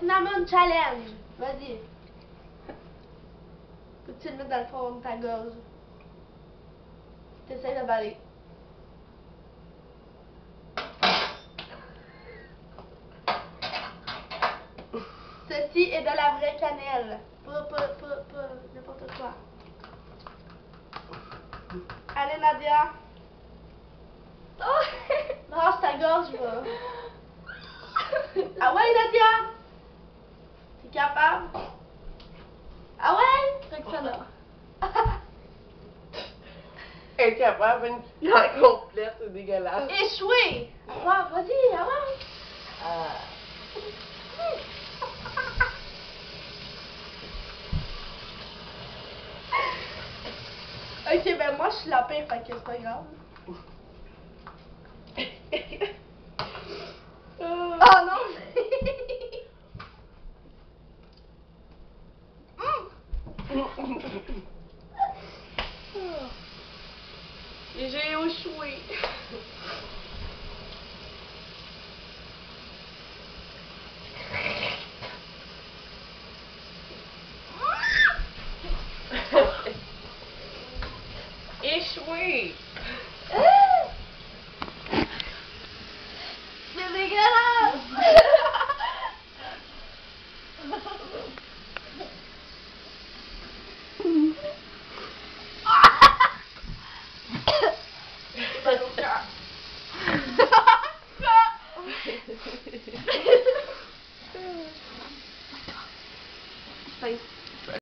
cinnamon challenge. Vas-y. Peux-tu le mettre dans le fond de ta gorge? T'essayes d'avaler. Ceci est de la vraie cannelle. Pas n'importe quoi. Allez, Nadia. Oh! Brasse ta gorge, va. Ah ouais, Nadia? T'es capable? Ah ouais? Fait que ça là. Incapable, une cuillère complète, c'est dégueulasse. Échoué! Ah, vas-y, avance. Ok, ben moi je suis la pire, fait que c'est pas grave.